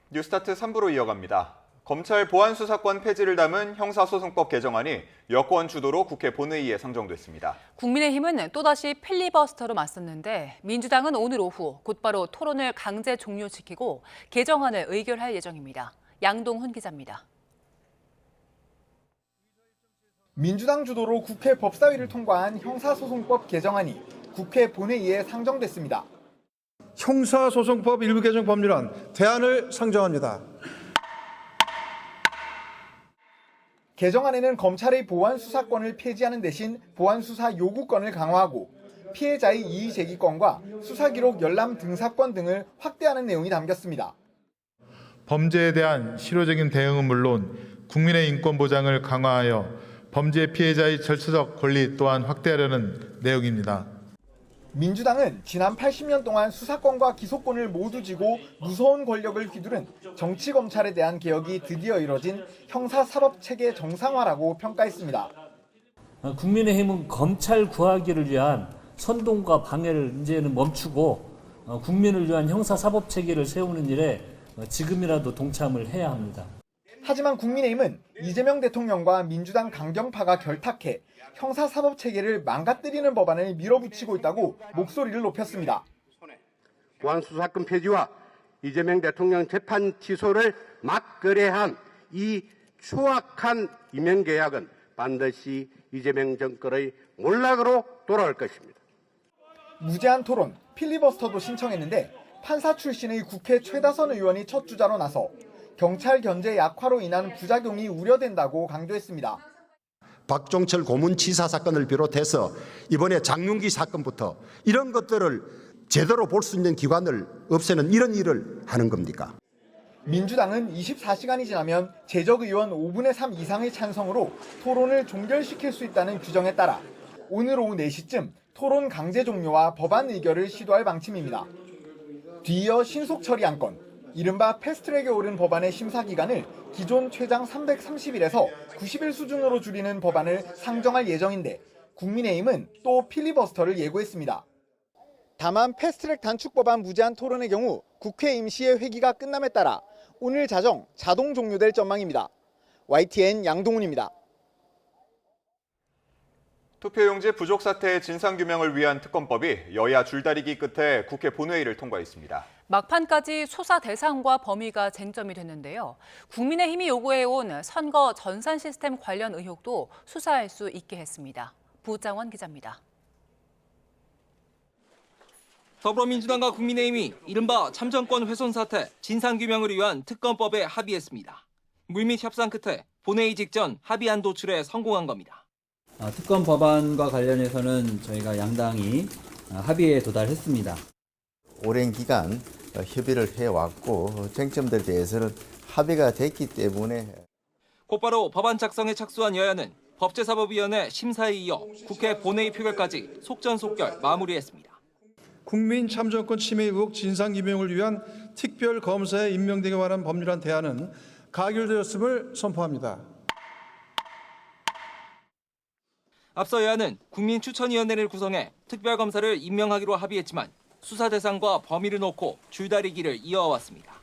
뉴스타트 3부로 이어갑니다. 검찰 보안수사권 폐지를 담은 형사소송법 개정안이 여권 주도로 국회 본회의에 상정됐습니다. 국민의힘은 또다시 필리버스터로 맞섰는데 민주당은 오늘 오후 곧바로 토론을 강제 종료시키고 개정안을 의결할 예정입니다. 양동훈 기자입니다. 민주당 주도로 국회 법사위를 통과한 형사소송법 개정안이 국회 본회의에 상정됐습니다. 형사소송법 일부 개정 법률안 대안을 상정합니다. 개정안에는 검찰의 보안수사권을 폐지하는 대신 보안수사 요구권을 강화하고 피해자의 이의제기권과 수사기록 열람 등사권 등을 확대하는 내용이 담겼습니다. 범죄에 대한 실효적인 대응은 물론 국민의 인권 보장을 강화하여 범죄 피해자의 절차적 권리 또한 확대하려는 내용입니다. 민주당은 지난 80년 동안 수사권과 기소권을 모두 쥐고 무서운 권력을 휘두른 정치검찰에 대한 개혁이 드디어 이뤄진 형사사법체계 정상화라고 평가했습니다. 국민의힘은 검찰 구하기를 위한 선동과 방해를 이제는 멈추고 국민을 위한 형사사법체계를 세우는 일에 지금이라도 동참을 해야 합니다. 하지만 국민의힘은 이재명 대통령과 민주당 강경파가 결탁해 형사사법체계를 망가뜨리는 법안을 밀어붙이고 있다고 목소리를 높였습니다. 보안수사권 폐지와 이재명 대통령 재판 취소를 막거래한 이 추악한 임명계약은 반드시 이재명 정권의 몰락으로 돌아올 것입니다. 무제한 토론, 필리버스터도 신청했는데 판사 출신의 국회 최다선 의원이 첫 주자로 나서 경찰 견제 약화로 인한 부작용이 우려된다고 강조했습니다. 박종철 고문치사 사건을 비롯해서 이번에 장윤기 사건부터 이런 것들을 제대로 볼 수 있는 기관을 없애는 이런 일을 하는 겁니까? 민주당은 24시간이 지나면 재적 의원 5분의 3 이상의 찬성으로 토론을 종결시킬 수 있다는 규정에 따라 오늘 오후 4시쯤 토론 강제 종료와 법안 의결을 시도할 방침입니다. 뒤이어 신속 처리 안건, 이른바 패스트트랙에 오른 법안의 심사 기간을 기존 최장 330일에서 90일 수준으로 줄이는 법안을 상정할 예정인데 국민의힘은 또 필리버스터를 예고했습니다. 다만 패스트트랙 단축 법안 무제한 토론의 경우 국회 임시의 회기가 끝남에 따라 오늘 자동 종료될 전망입니다. YTN 양동훈입니다. 투표용지 부족 사태의 진상규명을 위한 특검법이 여야 줄다리기 끝에 국회 본회의를 통과했습니다. 막판까지 수사 대상과 범위가 쟁점이 됐는데요. 국민의힘이 요구해온 선거 전산 시스템 관련 의혹도 수사할 수 있게 했습니다. 부장원 기자입니다. 더불어민주당과 국민의힘이 이른바 참정권 훼손 사태 진상규명을 위한 특검법에 합의했습니다. 물밑 협상 끝에 본회의 직전 합의안 도출에 성공한 겁니다. 특검 법안과 관련해서는 저희가 양당이 합의에 도달했습니다. 오랜 기간 협의를 해왔고 쟁점들에 대해서는 합의가 됐기 때문에 곧바로 법안 작성에 착수한 여야는 법제사법위원회 심사에 이어 국회 본회의 표결까지 속전속결 마무리했습니다. 국민 참정권 침해 의혹 진상규명을 위한 특별검사에 임명되게 관한 법률안 대안은 가결되었음을 선포합니다. 앞서 여야는 국민추천위원회를 구성해 특별검사를 임명하기로 합의했지만 수사 대상과 범위를 놓고 줄다리기를 이어왔습니다.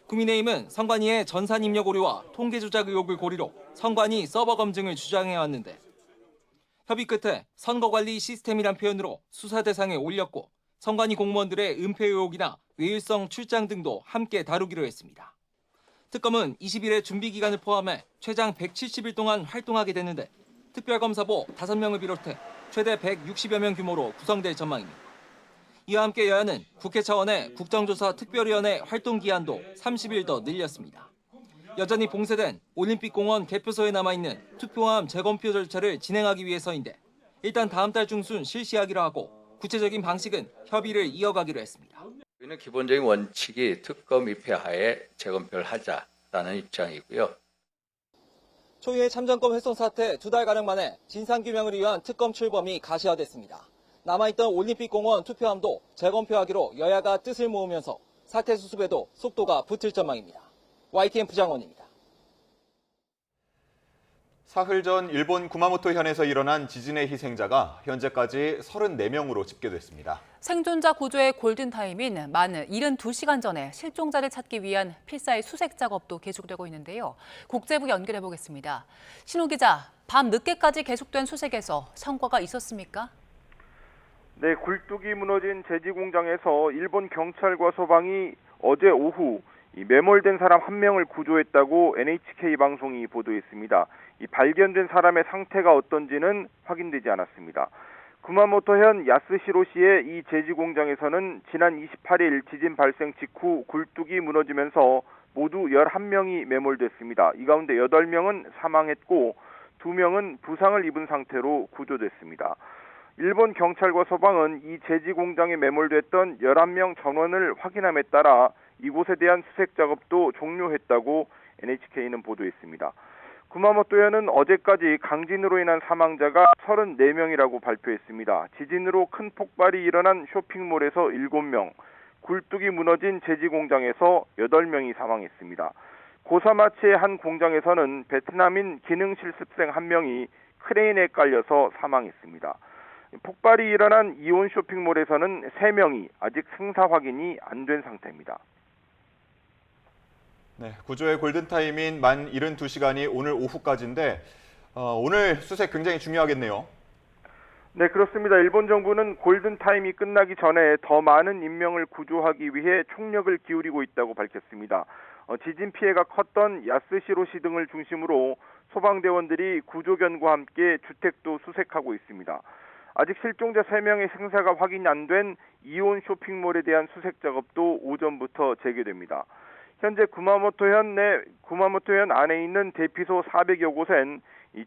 국민의힘은 선관위의 전산 입력 오류와 통계 조작 의혹을 고리로 선관위 서버 검증을 주장해왔는데 협의 끝에 선거관리 시스템이란 표현으로 수사 대상에 올렸고 선관위 공무원들의 은폐 의혹이나 외율성 출장 등도 함께 다루기로 했습니다. 특검은 20일의 준비 기간을 포함해 최장 170일 동안 활동하게 되는데 특별검사보 5명을 비롯해 최대 160여 명 규모로 구성될 전망입니다. 이와 함께 여야는 국회 차원의 국정조사 특별위원회 활동 기한도 30일 더 늘렸습니다. 여전히 봉쇄된 올림픽공원 개표소에 남아있는 투표함 재검표 절차를 진행하기 위해서인데 일단 다음 달 중순 실시하기로 하고 구체적인 방식은 협의를 이어가기로 했습니다. 우리는 기본적인 원칙이 특검 입회하에 재검표를 하자라는 입장이고요. 초유의 참정권 훼손 사태 2달가량 만에 진상규명을 위한 특검 출범이 가시화됐습니다. 남아있던 올림픽공원 투표함도 재검표하기로 여야가 뜻을 모으면서 사태 수습에도 속도가 붙을 전망입니다. YTN 부장원입니다. 사흘 전 일본 구마모토현에서 일어난 지진의 희생자가 현재까지 34명으로 집계됐습니다. 생존자 구조의 골든타임인 만 72시간 전에 실종자를 찾기 위한 필사의 수색 작업도 계속되고 있는데요. 국제부 연결해 보겠습니다. 신우 기자, 밤 늦게까지 계속된 수색에서 성과가 있었습니까? 네, 굴뚝이 무너진 제지 공장에서 일본 경찰과 소방이 어제 오후 매몰된 사람 1명을 구조했다고 NHK 방송이 보도했습니다. 이 발견된 사람의 상태가 어떤지는 확인되지 않았습니다. 구마모토현 야스시로시의 이 제지 공장에서는 지난 28일 지진 발생 직후 굴뚝이 무너지면서 모두 11명이 매몰됐습니다. 이 가운데 8명은 사망했고 2명은 부상을 입은 상태로 구조됐습니다. 일본 경찰과 소방은 이 제지 공장에 매몰됐던 11명 전원을 확인함에 따라 이곳에 대한 수색 작업도 종료했다고 NHK는 보도했습니다. 구마모토현은 어제까지 강진으로 인한 사망자가 34명이라고 발표했습니다. 지진으로 큰 폭발이 일어난 쇼핑몰에서 7명, 굴뚝이 무너진 제지 공장에서 8명이 사망했습니다. 고사마치의 한 공장에서는 베트남인 기능 실습생 1명이 크레인에 깔려서 사망했습니다. 폭발이 일어난 이온 쇼핑몰에서는 3명이 아직 생사 확인이 안 된 상태입니다. 네, 구조의 골든타임인 만 72시간이 오늘 오후까지인데 오늘 수색 굉장히 중요하겠네요. 네, 그렇습니다. 일본 정부는 골든타임이 끝나기 전에 더 많은 인명을 구조하기 위해 총력을 기울이고 있다고 밝혔습니다. 지진 피해가 컸던 야스시로시 등을 중심으로 소방대원들이 구조견과 함께 주택도 수색하고 있습니다. 아직 실종자 3명의 생사가 확인 안 된 이온 쇼핑몰에 대한 수색 작업도 오전부터 재개됩니다. 현재 구마모토현 안에 있는 대피소 400여 곳엔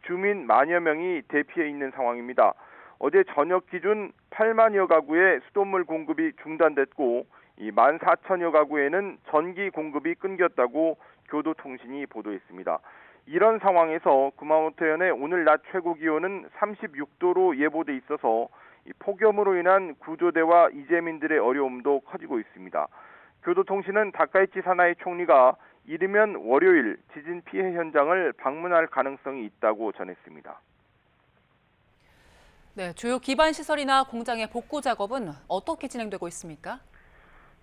주민 만여 명이 대피해 있는 상황입니다. 어제 저녁 기준 8만여 가구의 수돗물 공급이 중단됐고 14,000여 가구에는 전기 공급이 끊겼다고 교도통신이 보도했습니다. 이런 상황에서 구마모토현의 오늘 낮 최고 기온은 36도로 예보돼 있어서 폭염으로 인한 구조대와 이재민들의 어려움도 커지고 있습니다. 교도통신은 다카이치 사나이 총리가 이르면 월요일 지진 피해 현장을 방문할 가능성이 있다고 전했습니다. 네, 주요 기반 시설이나 공장의 복구 작업은 어떻게 진행되고 있습니까?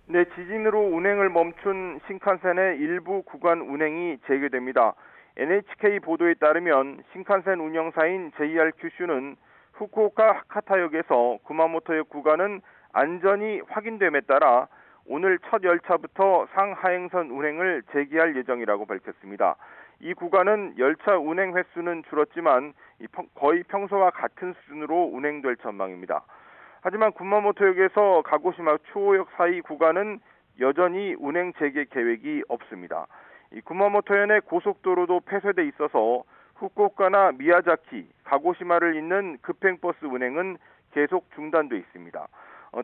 네, 지진으로 운행을 멈춘 신칸센의 일부 구간 운행이 재개됩니다. NHK 보도에 따르면 신칸센 운영사인 JR 큐슈는 후쿠오카 하카타역에서 구마모토역 구간은 안전이 확인됨에 따라 오늘 첫 열차부터 상하행선 운행을 재개할 예정이라고 밝혔습니다. 이 구간은 열차 운행 횟수는 줄었지만 거의 평소와 같은 수준으로 운행될 전망입니다. 하지만 구마모토역에서 가고시마 추오역 사이 구간은 여전히 운행 재개 계획이 없습니다. 이 구마모토현의 고속도로도 폐쇄돼 있어서 후쿠오카나 미야자키, 가고시마를 잇는 급행버스 운행은 계속 중단돼 있습니다.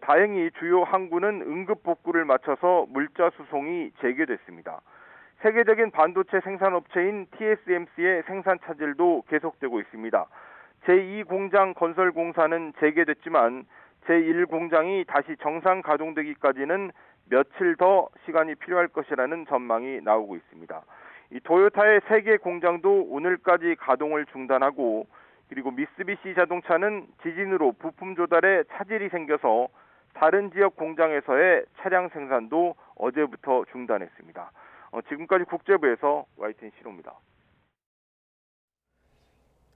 다행히 주요 항구는 응급 복구를 마쳐서 물자 수송이 재개됐습니다. 세계적인 반도체 생산업체인 TSMC의 생산 차질도 계속되고 있습니다. 제2공장 건설 공사는 재개됐지만 제1공장이 다시 정상 가동되기까지는 며칠 더 시간이 필요할 것이라는 전망이 나오고 있습니다. 이 도요타의 세계 공장도 오늘까지 가동을 중단하고 그리고 미쓰비시 자동차는 지진으로 부품 조달에 차질이 생겨서 다른 지역 공장에서의 차량 생산도 어제부터 중단했습니다. 지금까지 국제부에서 YTN 신호입니다.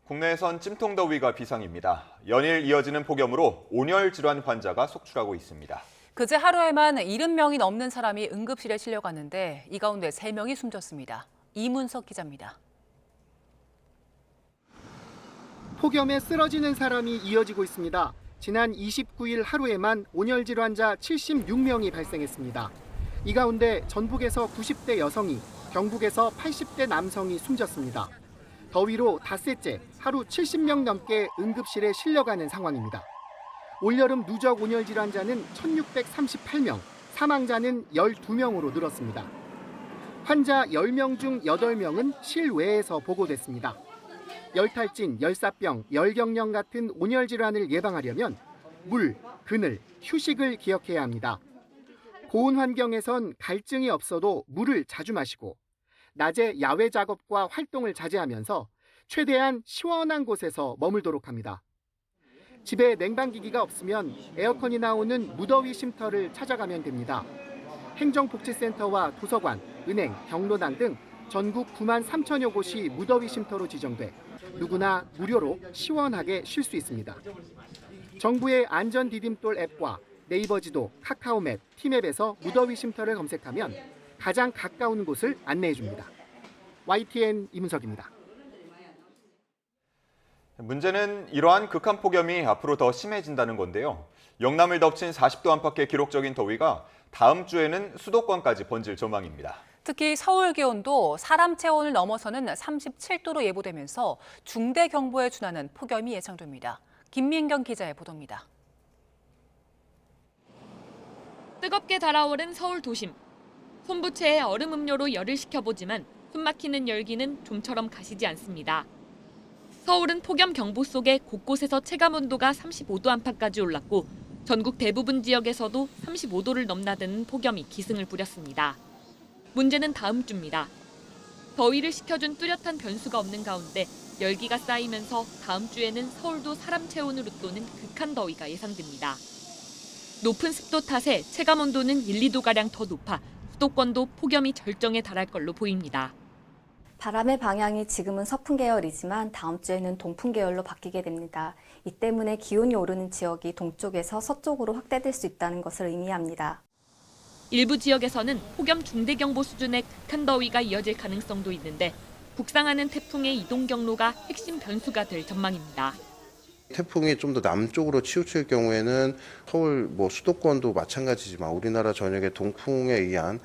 국내에선 찜통더위가 비상입니다. 연일 이어지는 폭염으로 온열 질환 환자가 속출하고 있습니다. 그제 하루에만 70명이 넘는 사람이 응급실에 실려갔는데 이 가운데 3명이 숨졌습니다. 이문석 기자입니다. 폭염에 쓰러지는 사람이 이어지고 있습니다. 지난 29일 하루에만 온열 질환자 76명이 발생했습니다. 이 가운데 전북에서 90대 여성이, 경북에서 80대 남성이 숨졌습니다. 더위로 닷새째 하루 70명 넘게 응급실에 실려가는 상황입니다. 올여름 누적 온열 질환자는 1,638명, 사망자는 12명으로 늘었습니다. 환자 10명 중 8명은 실외에서 보고됐습니다. 열탈진, 열사병, 열경련 같은 온열 질환을 예방하려면 물, 그늘, 휴식을 기억해야 합니다. 고온 환경에선 갈증이 없어도 물을 자주 마시고 낮에 야외 작업과 활동을 자제하면서 최대한 시원한 곳에서 머물도록 합니다. 집에 냉방기기가 없으면 에어컨이 나오는 무더위 쉼터를 찾아가면 됩니다. 행정복지센터와 도서관, 은행, 경로당 등 전국 9만 3천여 곳이 무더위 쉼터로 지정돼 누구나 무료로 시원하게 쉴 수 있습니다. 정부의 안전 디딤돌 앱과 네이버 지도, 카카오맵, 티맵에서 무더위 쉼터를 검색하면 가장 가까운 곳을 안내해 줍니다. YTN 이문석입니다. 문제는 이러한 극한 폭염이 앞으로 더 심해진다는 건데요. 영남을 덮친 40도 안팎의 기록적인 더위가 다음 주에는 수도권까지 번질 전망입니다. 특히 서울 기온도 사람 체온을 넘어서는 37도로 예보되면서 중대 경보에 준하는 폭염이 예상됩니다. 김민경 기자의 보도입니다. 뜨겁게 달아오른 서울 도심. 손부채에 얼음 음료로 열을 식혀보지만 숨막히는 열기는 좀처럼 가시지 않습니다. 서울은 폭염 경보 속에 곳곳에서 체감온도가 35도 안팎까지 올랐고 전국 대부분 지역에서도 35도를 넘나드는 폭염이 기승을 부렸습니다. 문제는 다음 주입니다. 더위를 식혀준 뚜렷한 변수가 없는 가운데 열기가 쌓이면서 다음 주에는 서울도 사람 체온을 웃도는 극한 더위가 예상됩니다. 높은 습도 탓에 체감온도는 1, 2도가량 더 높아 수도권도 폭염이 절정에 달할 걸로 보입니다. 바람의 방향이 지금은 서풍 계열이지만 다음 주에는 동풍 계열로 바뀌게 됩니다. 이 때문에 기온이 오르는 지역이 동쪽에서 서쪽으로 확대될 수 있다는 것을 의미합니다. 일부 지역에서는 폭염 중대경보 수준의 극한 더위가 이어질 가능성도 있는데 북상하는 태풍의 이동 경로가 핵심 변수가 될 전망입니다. 태풍이 좀 더 남쪽으로 치우칠 경우에는 서울 수도권도 마찬가지지만 우리나라 전역에 동풍에 의한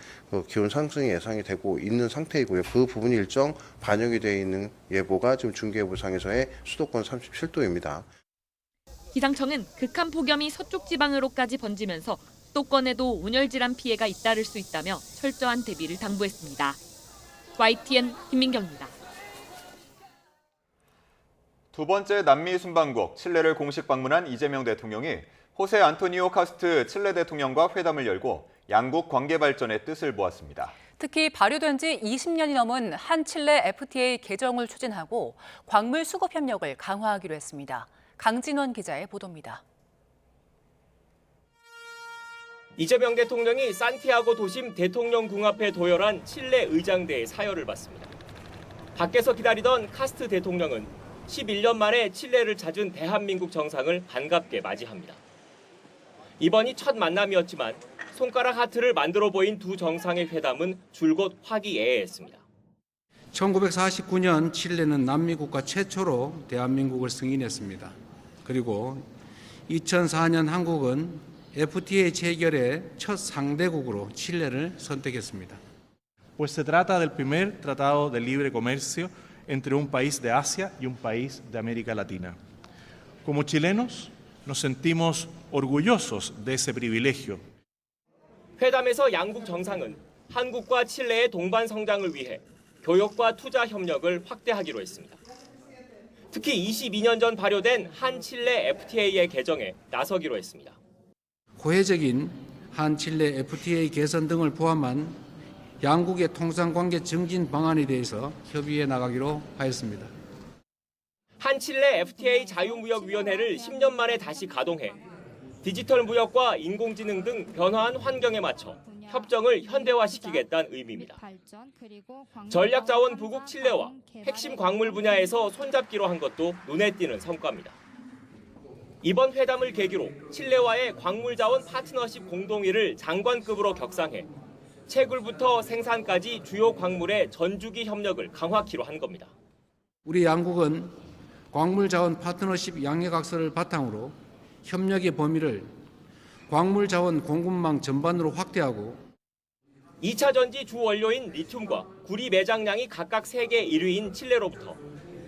기온 상승이 예상이 되고 있는 상태이고요. 그 부분이 일정 반영이 되어 있는 예보가 지금 중계예보상에서의 수도권 37도입니다. 기상청은 극한 폭염이 서쪽 지방으로까지 번지면서 수도권에도 온열질환 피해가 잇따를 수 있다며 철저한 대비를 당부했습니다. YTN 김민경입니다. 두 번째 남미 순방국 칠레를 공식 방문한 이재명 대통령이 호세 안토니오 카스트 칠레 대통령과 회담을 열고 양국 관계 발전의 뜻을 모았습니다. 특히 발효된 지 20년이 넘은 한-칠레 FTA 개정을 추진하고 광물 수급 협력을 강화하기로 했습니다. 강진원 기자의 보도입니다. 이재명 대통령이 산티아고 도심 대통령궁 앞에 도열한 칠레 의장대의 사열을 받습니다. 밖에서 기다리던 카스트 대통령은 11년 만에 칠레를 찾은 대한민국 정상을 반갑게 맞이합니다. 이번이 첫 만남이었지만 손가락 하트를 만들어 보인 두 정상의 회담은 줄곧 화기애애했습니다. 1949년 칠레는 남미 국가 최초로 대한민국을 승인했습니다. 그리고 2004년 한국은 FTA 체결의 첫 상대국으로 칠레를 선택했습니다. Pues se trata del primer tratado de libre comercio entre un país de Asia y un país de América Latina. Como chilenos, nos sentimos orgullosos de ese privilegio. 회담에서 양국 정상은 한국과 칠레의 동반 성장을 위해 교역과 투자 협력을 확대하기로 했습니다. 특히 22년 전 발효된 한-칠레 FTA의 개정에 나서기로 했습니다. 호혜적인 한-칠레 FTA 개선 등을 포함한 양국의 통상관계 증진 방안에 대해서 협의해 나가기로 하였습니다. 한-칠레 FTA 자유무역위원회를 10년 만에 다시 가동해 디지털 무역과 인공지능 등 변화한 환경에 맞춰 협정을 현대화시키겠다는 의미입니다. 전략자원 부국 칠레와 핵심 광물 분야에서 손잡기로 한 것도 눈에 띄는 성과입니다. 이번 회담을 계기로 칠레와의 광물자원 파트너십 공동의를 장관급으로 격상해 채굴부터 생산까지 주요 광물의 전주기 협력을 강화키로 한 겁니다. 우리 양국은 광물자원 파트너십 양해각서를 바탕으로 협력의 범위를 광물자원 공급망 전반으로 확대하고 2차 전지 주 원료인 리튬과 구리 매장량이 각각 세계 1위인 칠레로부터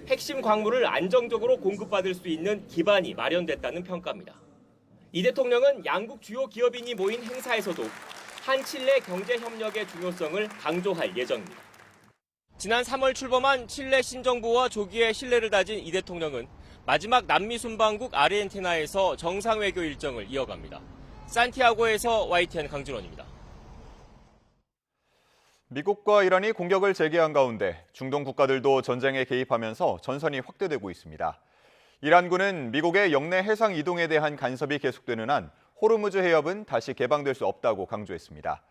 핵심 광물을 안정적으로 공급받을 수 있는 기반이 마련됐다는 평가입니다. 이 대통령은 양국 주요 기업인이 모인 행사에서도 한-칠레 경제협력의 중요성을 강조할 예정입니다. 지난 3월 출범한 칠레 신정부와 조기에 신뢰를 다진 이 대통령은 마지막 남미 순방국 아르헨티나에서 정상외교 일정을 이어갑니다. 산티아고에서 YTN 강진원입니다. 미국과 이란이 공격을 재개한 가운데 중동 국가들도 전쟁에 개입하면서 전선이 확대되고 있습니다. 이란군은 미국의 영내 해상 이동에 대한 간섭이 계속되는 한 호르무즈 해협은 다시 개방될 수 없다고 강조했습니다.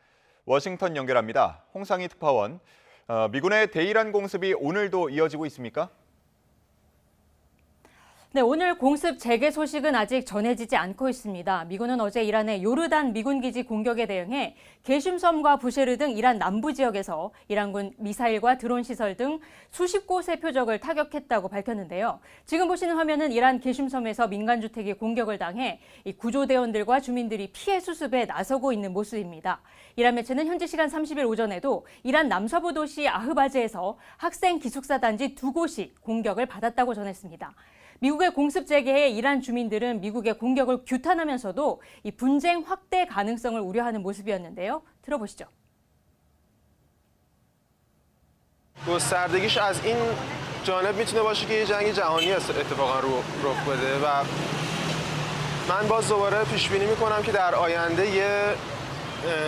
워싱턴 연결합니다. 홍상희 특파원, 미군의 대이란 공습이 오늘도 이어지고 있습니까? 네, 오늘 공습 재개 소식은 아직 전해지지 않고 있습니다. 미군은 어제 이란의 요르단 미군 기지 공격에 대응해 게심섬과 부쉐르 등 이란 남부 지역에서 이란군 미사일과 드론 시설 등 수십 곳의 표적을 타격했다고 밝혔는데요. 지금 보시는 화면은 이란 게심섬에서 민간 주택이 공격을 당해 이 구조대원들과 주민들이 피해 수습에 나서고 있는 모습입니다. 이란 매체는 현지 시간 30일 오전에도 이란 남서부 도시 아흐바즈에서 학생 기숙사 단지 2곳이 공격을 받았다고 전했습니다. 미국의 공습 재개에 이란 주민들은 미국의 공격을 규탄하면서도 이 분쟁 확대 가능성을 우려하는 모습이었는데요. 들어보시죠. گستردگیش از این جانب میتونه باشه که یه جنگ جهانی اتفاقا رخ بده و من باز دوباره پیش بینی میکنم که در آینده یه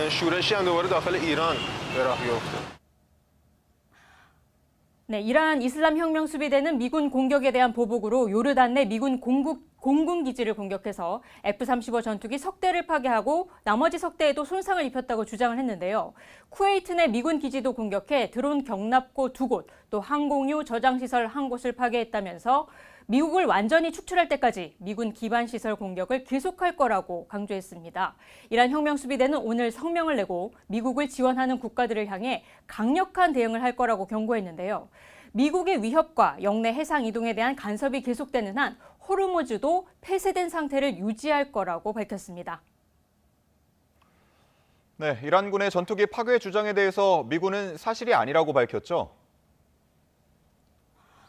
شورشی هم دوباره داخل ایران به راه بیفته. 네, 이란 이슬람 혁명 수비대는 미군 공격에 대한 보복으로 요르단 내 미군 공군 기지를 공격해서 F-35 전투기 석 대를 파괴하고 나머지 석 대에도 손상을 입혔다고 주장을 했는데요. 쿠웨이트 내 미군 기지도 공격해 드론 경납고 2곳, 또 항공유 저장시설 1곳을 파괴했다면서 미국을 완전히 축출할 때까지 미군 기반 시설 공격을 계속할 거라고 강조했습니다. 이란 혁명수비대는 오늘 성명을 내고 미국을 지원하는 국가들을 향해 강력한 대응을 할 거라고 경고했는데요. 미국의 위협과 영내 해상 이동에 대한 간섭이 계속되는 한 호르무즈도 폐쇄된 상태를 유지할 거라고 밝혔습니다. 네, 이란군의 전투기 파괴 주장에 대해서 미군은 사실이 아니라고 밝혔죠.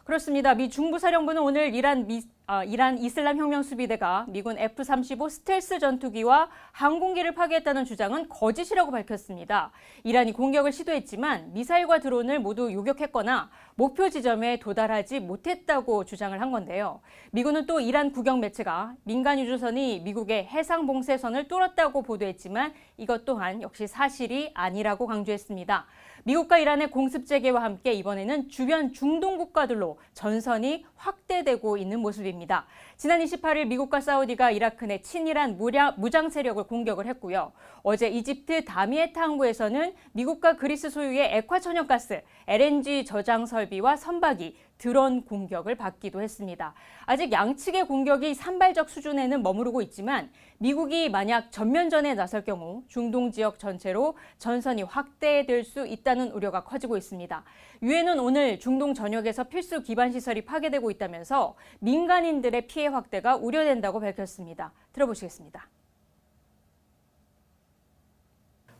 그렇습니다. 미 중부사령부는 오늘 이란 이슬람 혁명 수비대가 미군 F-35 스텔스 전투기와 항공기를 파괴했다는 주장은 거짓이라고 밝혔습니다. 이란이 공격을 시도했지만 미사일과 드론을 모두 요격했거나 목표 지점에 도달하지 못했다고 주장을 한 건데요. 미군은 또 이란 국영 매체가 민간 유조선이 미국의 해상 봉쇄선을 뚫었다고 보도했지만 이것 또한 역시 사실이 아니라고 강조했습니다. 미국과 이란의 공습 재개와 함께 이번에는 주변 중동 국가들로 전선이 확대되고 있는 모습입니다. 지난 28일 미국과 사우디가 이라크 내 친이란 무장 세력을 공격을 했고요. 어제 이집트 다미에타 항구에서는 미국과 그리스 소유의 액화 천연가스, LNG 저장 설비와 선박이 드론 공격을 받기도 했습니다. 아직 양측의 공격이 산발적 수준에는 머무르고 있지만 미국이 만약 전면전에 나설 경우 중동 지역 전체로 전선이 확대될 수 있다는 우려가 커지고 있습니다. 유엔은 오늘 중동 전역에서 필수 기반 시설이 파괴되고 있다면서 민간인들의 피해 확대가 우려된다고 밝혔습니다. 들어보시겠습니다.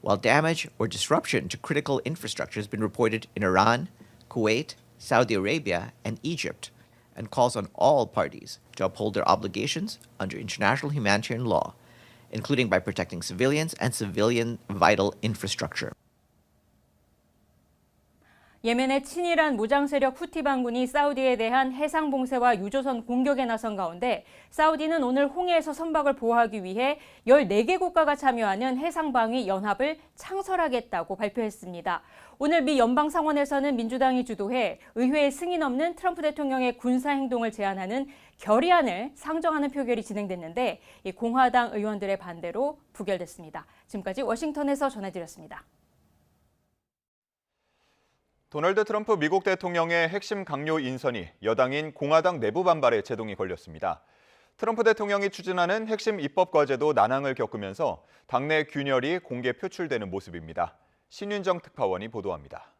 While damage or disruption to critical infrastructure has been reported in Iran, Kuwait, Saudi Arabia, and Egypt, and calls on all parties to uphold their obligations under international humanitarian law, including by protecting civilians and civilian vital infrastructure. 예멘의 친이란 무장 세력 후티 반군이 사우디에 대한 해상 봉쇄와 유조선 공격에 나선 가운데 사우디는 오늘 홍해에서 선박을 보호하기 위해 14개 국가가 참여하는 해상방위 연합을 창설하겠다고 발표했습니다. 오늘 미 연방상원에서는 민주당이 주도해 의회에 승인 없는 트럼프 대통령의 군사 행동을 제한하는 결의안을 상정하는 표결이 진행됐는데 이 공화당 의원들의 반대로 부결됐습니다. 지금까지 워싱턴에서 전해드렸습니다. 도널드 트럼프 미국 대통령의 핵심 강요 인선이 여당인 공화당 내부 반발에 제동이 걸렸습니다. 트럼프 대통령이 추진하는 핵심 입법 과제도 난항을 겪으면서 당내 균열이 공개 표출되는 모습입니다. 신윤정 특파원이 보도합니다.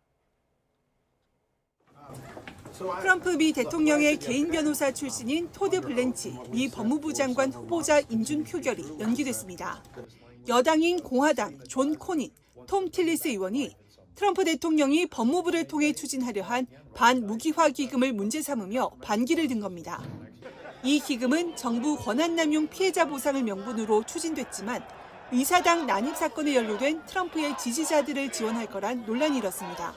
트럼프 미 대통령의 개인 변호사 출신인 토드 블렌치 미 법무부 장관 후보자 인준 표결이 연기됐습니다. 여당인 공화당 존 코닌, 톰 틸리스 의원이 트럼프 대통령이 법무부를 통해 추진하려 한 반무기화 기금을 문제 삼으며 반기를 든 겁니다. 이 기금은 정부 권한남용 피해자 보상을 명분으로 추진됐지만 의사당 난입 사건에 연루된 트럼프의 지지자들을 지원할 거란 논란이 일었습니다.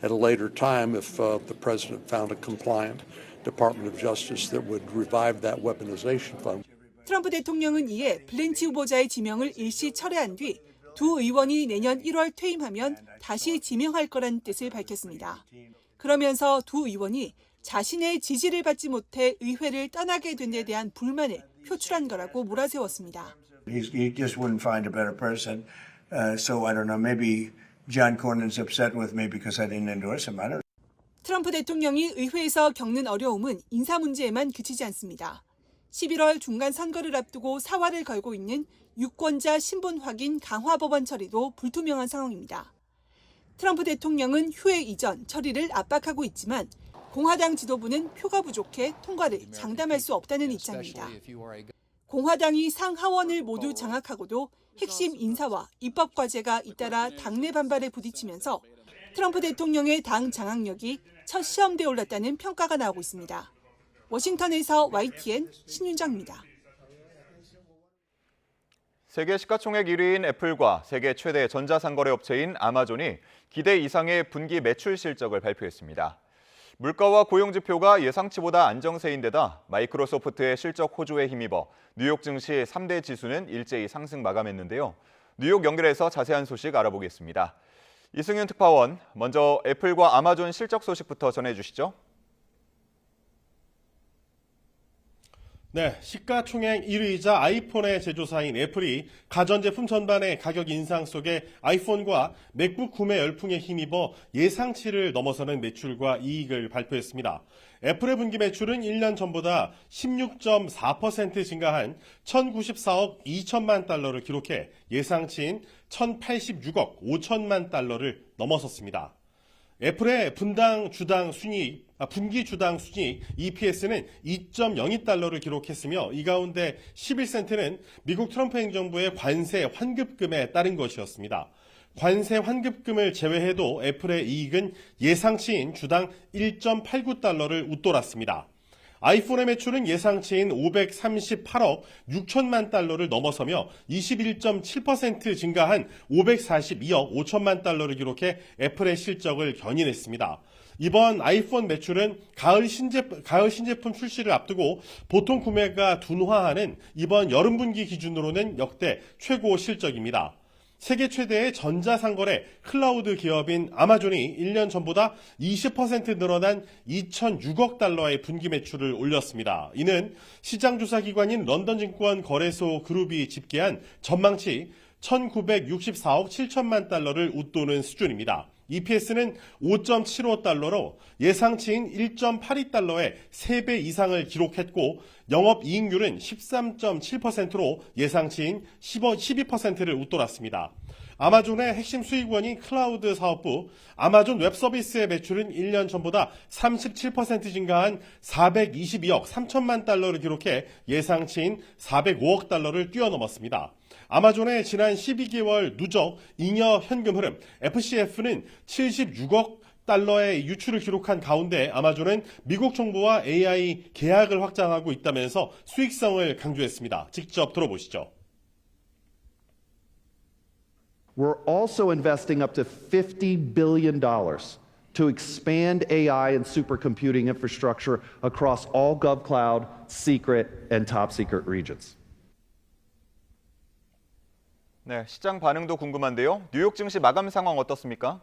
At a later time, if the president found a compliant Department of Justice that would revive that weaponization fund. 트럼프 대통령은 이에 블렌치 후보자의 지명을 일시 철회한 뒤 두 의원이 내년 1월 퇴임하면 다시 지명할 거란 뜻을 밝혔습니다. 그러면서 두 의원이 자신의 지지를 받지 못해 의회를 떠나게 된 데 대한 불만을 표출한 거라고 몰아세웠습니다. He just wouldn't find a better person. So I don't know, maybe John Cornyn's upset with me because I didn't endorse him. I don't know. 트럼프 대통령이 의회에서 겪는 어려움은 인사 문제에만 그치지 않습니다. 11월 중간 선거를 앞두고 사활을 걸고 있는 유권자 신분 확인 강화 법안 처리도 불투명한 상황입니다. 트럼프 대통령은 휴회 이전 처리를 압박하고 있지만 공화당 지도부는 표가 부족해 통과를 장담할 수 없다는 입장입니다. 공화당이 상하원을 모두 장악하고도 핵심 인사와 입법 과제가 잇따라 당내 반발에 부딪히면서 트럼프 대통령의 당 장악력이 첫 시험대에 올랐다는 평가가 나오고 있습니다. 워싱턴에서 YTN 신윤정입니다. 세계 시가총액 1위인 애플과 세계 최대 전자상거래 업체인 아마존이 기대 이상의 분기 매출 실적을 발표했습니다. 물가와 고용 지표가 예상치보다 안정세인데다 마이크로소프트의 실적 호조에 힘입어 뉴욕 증시 3대 지수는 일제히 상승 마감했는데요. 뉴욕 연결해서 자세한 소식 알아보겠습니다. 이승윤 특파원, 먼저 애플과 아마존 실적 소식부터 전해주시죠. 네, 시가총액 1위이자 아이폰의 제조사인 애플이 가전제품 전반의 가격 인상 속에 아이폰과 맥북 구매 열풍에 힘입어 예상치를 넘어서는 매출과 이익을 발표했습니다. 애플의 분기 매출은 1년 전보다 16.4% 증가한 1,094억 2천만 달러를 기록해 예상치인 1,086억 5천만 달러를 넘어섰습니다. 애플의 분기 주당 순이익 EPS는 2.02달러를 기록했으며 이 가운데 11센트는 미국 트럼프 행정부의 관세 환급금에 따른 것이었습니다. 관세 환급금을 제외해도 애플의 이익은 예상치인 주당 1.89달러를 웃돌았습니다. 아이폰의 매출은 예상치인 538억 6천만 달러를 넘어서며 21.7% 증가한 542억 5천만 달러를 기록해 애플의 실적을 견인했습니다. 이번 아이폰 매출은 가을 신제품 출시를 앞두고 보통 구매가 둔화하는 이번 여름 분기 기준으로는 역대 최고 실적입니다. 세계 최대의 전자상거래 클라우드 기업인 아마존이 1년 전보다 20% 늘어난 2,006억 달러의 분기 매출을 올렸습니다. 이는 시장조사기관인 런던증권 거래소 그룹이 집계한 전망치 1,964억 7천만 달러를 웃도는 수준입니다. EPS는 5.75달러로 예상치인 1.82달러의 3배 이상을 기록했고 영업이익률은 13.7%로 예상치인 12%를 웃돌았습니다. 아마존의 핵심 수익원인 클라우드 사업부 아마존 웹서비스의 매출은 1년 전보다 37% 증가한 422억 3천만 달러를 기록해 예상치인 405억 달러를 뛰어넘었습니다. 아마존의 지난 12개월 누적 잉여 현금 흐름 FCF는 76억 달러의 유출을 기록한 가운데 아마존은 미국 정부와 AI 계약을 확장하고 있다면서 수익성을 강조했습니다. 직접 들어보시죠. We're also investing up to $50 billion to expand AI and supercomputing infrastructure across all GovCloud, secret, and top secret regions. 네, 시장 반응도 궁금한데요. 뉴욕 증시 마감 상황 어떻습니까?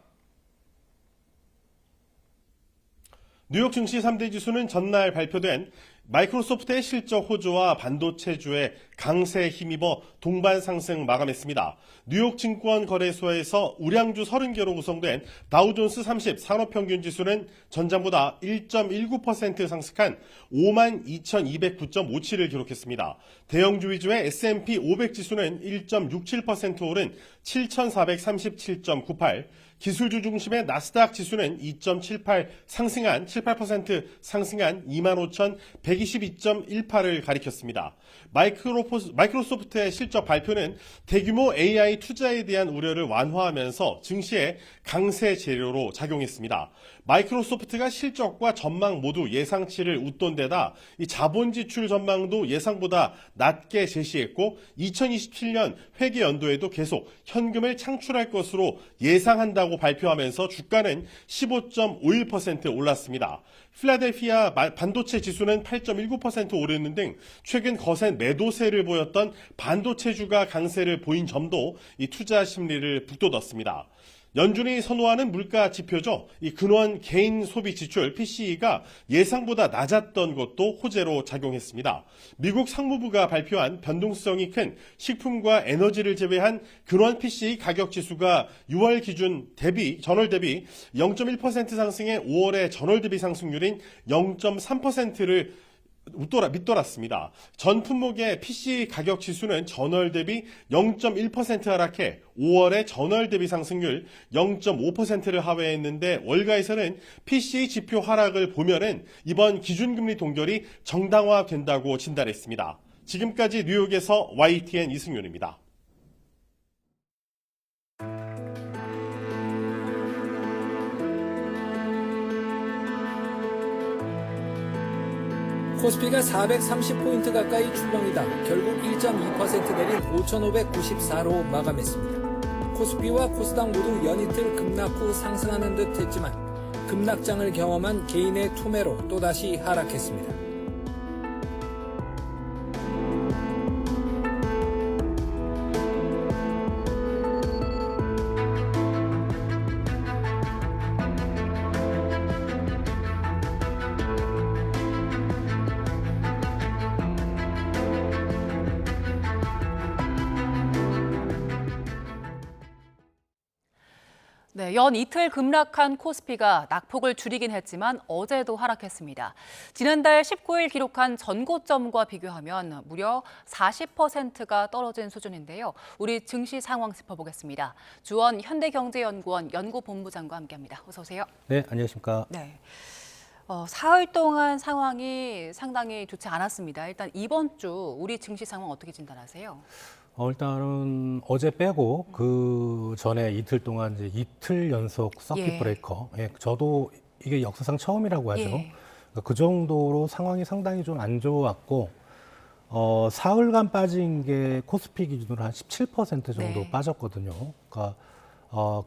뉴욕 증시 3대 지수는 전날 발표된 마이크로소프트의 실적 호조와 반도체주의 강세에 힘입어 동반 상승 마감했습니다. 뉴욕 증권거래소에서 우량주 30개로 구성된 다우존스 30 산업평균지수는 전장보다 1.19% 상승한 52,209.57을 기록했습니다. 대형주 위주의 S&P 500지수는 1.67% 오른 7,437.98, 기술주 중심의 나스닥 지수는 2.78 상승한 78% 상승한 25,122.18을 가리켰습니다. 마이크로소프트의 실적 발표는 대규모 AI 투자에 대한 우려를 완화하면서 증시에 강세 재료로 작용했습니다. 마이크로소프트가 실적과 전망 모두 예상치를 웃돈 데다 이 자본 지출 전망도 예상보다 낮게 제시했고 2027년 회계 연도에도 계속 현금을 창출할 것으로 예상한다고 있다고 발표하면서 주가는 15.51% 올랐습니다. 필라델피아 반도체 지수는 8.19% 오르는 등 최근 거센 매도세를 보였던 반도체주가 강세를 보인 점도 이 투자 심리를 북돋았습니다. 연준이 선호하는 물가 지표죠. 이 근원 개인 소비 지출 PCE가 예상보다 낮았던 것도 호재로 작용했습니다. 미국 상무부가 발표한 변동성이 큰 식품과 에너지를 제외한 근원 PCE 가격 지수가 6월 기준 전월 대비 0.1% 상승해 5월의 전월 대비 상승률인 0.3%를 밑돌았습니다. 전 품목의 PC 가격 지수는 전월 대비 0.1% 하락해 5월의 전월 대비 상승률 0.5%를 하회했는데 월가에서는 PC 지표 하락을 보면은 이번 기준금리 동결이 정당화된다고 진단했습니다. 지금까지 뉴욕에서 YTN 이승윤입니다. 코스피가 430포인트 가까이 출렁이다 결국 1.2% 내린 5,594로 마감했습니다. 코스피와 코스닥 모두 연이틀 급락 후 상승하는 듯 했지만 급락장을 경험한 개인의 투매로 또다시 하락했습니다. 네, 연 이틀 급락한 코스피가 낙폭을 줄이긴 했지만 어제도 하락했습니다. 지난달 19일 기록한 전고점과 비교하면 무려 40%가 떨어진 수준인데요. 우리 증시 상황 짚어보겠습니다. 주원 현대경제연구원 연구본부장과 함께합니다. 어서 오세요. 네, 안녕하십니까. 네. 사흘 동안 상황이 상당히 좋지 않았습니다. 일단 이번 주 우리 증시 상황 어떻게 진단하세요? 일단은 어제 빼고 그 전에 이틀 동안 이제 이틀 연속 서킷 브레이커. 예, 저도 이게 역사상 처음이라고 하죠. 그러니까 그 정도로 상황이 상당히 좀 안 좋았고, 사흘간 빠진 게 코스피 기준으로 한 17% 정도 빠졌거든요. 그러니까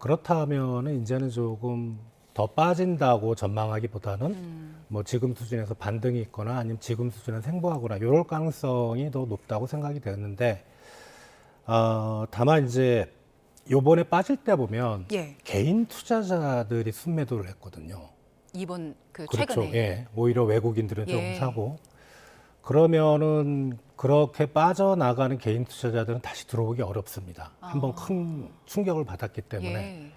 그렇다면은 이제는 조금 더 빠진다고 전망하기보다는 뭐 지금 수준에서 반등이 있거나 아니면 지금 수준에서 행보하거나 이럴 가능성이 더 높다고 생각이 되었는데. 다만 이제 요번에 빠질 때 보면 개인 투자자들이 순매도를 했거든요. 이번 그 그렇죠. 최근에. 예. 오히려 외국인들은 조금 사고. 그러면은 그렇게 빠져나가는 개인 투자자들은 다시 들어오기 어렵습니다. 한번 큰 충격을 받았기 때문에.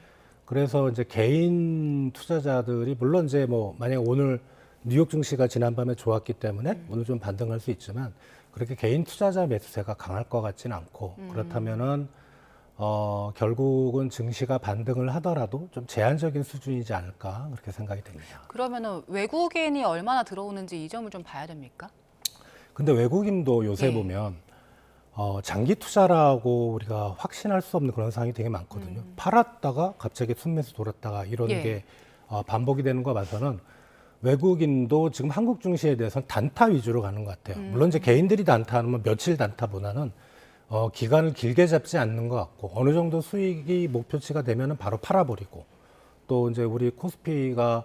그래서 이제 개인 투자자들이 물론 이제 뭐 만약에 오늘 뉴욕 증시가 지난밤에 좋았기 때문에 오늘 좀 반등할 수 있지만 그렇게 개인 투자자 매수세가 강할 것 같지는 않고 그렇다면은 결국은 증시가 반등을 하더라도 좀 제한적인 수준이지 않을까 그렇게 생각이 됩니다. 그러면은 외국인이 얼마나 들어오는지 이 점을 좀 봐야 됩니까? 근데 외국인도 요새 보면 장기 투자라고 우리가 확신할 수 없는 그런 상황이 되게 많거든요. 팔았다가 갑자기 순매수 돌았다가 이런 게 반복이 되는 거 봐서는 외국인도 지금 한국 증시에 대해서는 단타 위주로 가는 것 같아요. 물론 이제 개인들이 단타하면 며칠 단타보다는 기간을 길게 잡지 않는 것 같고 어느 정도 수익이 목표치가 되면은 바로 팔아버리고 또 이제 우리 코스피가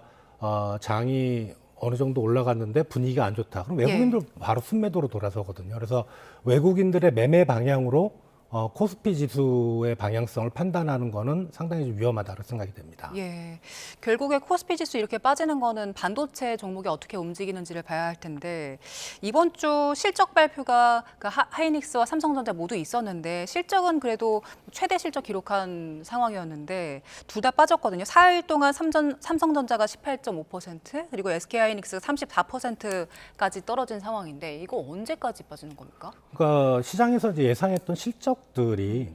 장이 어느 정도 올라갔는데 분위기가 안 좋다. 그럼 외국인들 바로 순매도로 돌아서거든요. 그래서 외국인들의 매매 방향으로 코스피 지수의 방향성을 판단하는 거는 상당히 좀 위험하다고 생각이 됩니다. 예, 결국에 코스피 지수 이렇게 빠지는 거는 반도체 종목이 어떻게 움직이는지를 봐야 할 텐데 이번 주 실적 발표가 하이닉스와 삼성전자 모두 있었는데 실적은 그래도 최대 실적 기록한 상황이었는데 둘 다 빠졌거든요. 4일 동안 삼성전자가 18.5% 그리고 SK하이닉스가 34%까지 떨어진 상황인데 이거 언제까지 빠지는 겁니까? 그러니까 시장에서 이제 예상했던 실적들이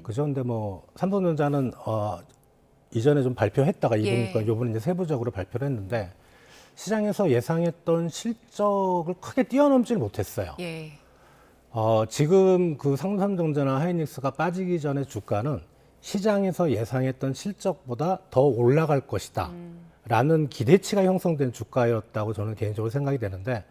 그죠? 근데 뭐 삼성전자는 이전에 좀 발표했다가 이번에 이제 세부적으로 발표를 했는데 시장에서 예상했던 실적을 크게 뛰어넘지를 못했어요. 지금 그 삼성전자나 하이닉스가 빠지기 전에 주가는 시장에서 예상했던 실적보다 더 올라갈 것이다 라는 기대치가 형성된 주가였다고 저는 개인적으로 생각이 되는데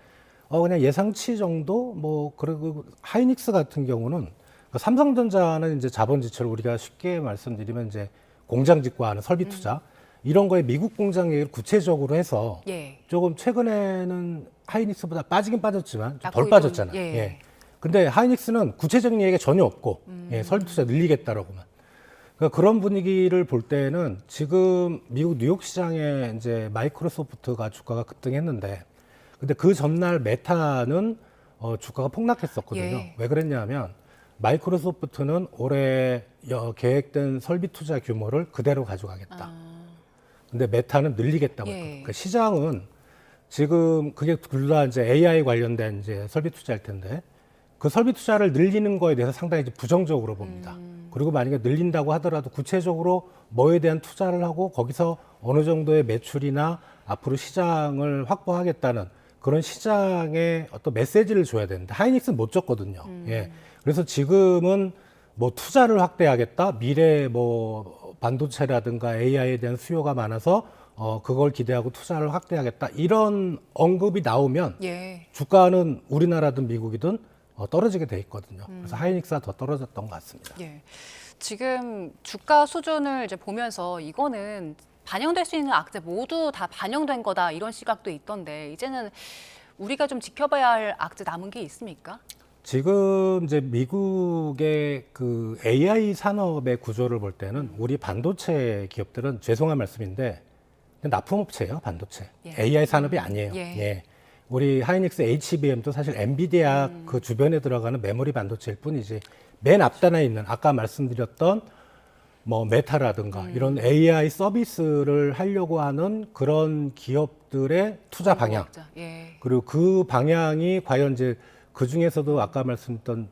그냥 예상치 정도 그리고 하이닉스 같은 경우는 삼성전자는 이제 자본 지출 우리가 쉽게 말씀드리면 이제 공장 짓고 하는 설비 투자 이런 거에 미국 공장 얘기를 구체적으로 해서 예. 조금 최근에는 하이닉스보다 빠지긴 빠졌지만 좀 덜 약국이 빠졌잖아요. 좀, 예. 예. 근데 하이닉스는 구체적인 얘기가 전혀 없고 예, 설비 투자 늘리겠다라고만. 그러니까 그런 분위기를 볼 때는 지금 미국 뉴욕 시장에 이제 마이크로소프트가 주가가 급등했는데 근데 그 전날 메타는 주가가 폭락했었거든요. 예. 왜 그랬냐면 마이크로소프트는 올해 계획된 설비 투자 규모를 그대로 가져가겠다. 근데 메타는 늘리겠다고 예. 했거든요. 그러니까 시장은 지금 그게 둘 다 이제 AI 관련된 이제 설비 투자일 텐데 그 설비 투자를 늘리는 거에 대해서 상당히 이제 부정적으로 봅니다. 그리고 만약에 늘린다고 하더라도 구체적으로 뭐에 대한 투자를 하고 거기서 어느 정도의 매출이나 앞으로 시장을 확보하겠다는 그런 시장의 어떤 메시지를 줘야 되는데 하이닉스는 못 줬거든요. 예. 그래서 지금은 뭐 투자를 확대하겠다, 미래 뭐 반도체라든가 AI에 대한 수요가 많아서 그걸 기대하고 투자를 확대하겠다 이런 언급이 나오면 예. 주가는 우리나라든 미국이든 떨어지게 돼 있거든요. 그래서 하이닉스가 더 떨어졌던 것 같습니다. 예. 지금 주가 수준을 이제 보면서 이거는 반영될 수 있는 악재 모두 다 반영된 거다 이런 시각도 있던데 이제는 우리가 좀 지켜봐야 할 악재 남은 게 있습니까? 지금 이제 미국의 그 AI 산업의 구조를 볼 때는 우리 반도체 기업들은 죄송한 말씀인데 납품업체예요, 반도체. 예. AI 산업이 아니에요. 예. 예. 우리 하이닉스 HBM도 사실 엔비디아 그 주변에 들어가는 메모리 반도체일 뿐이지 맨 앞단에 있는 아까 말씀드렸던 뭐 메타라든가 이런 AI 서비스를 하려고 하는 그런 기업들의 투자 방향 예. 그리고 그 방향이 과연 이제 그 중에서도 아까 말씀드렸던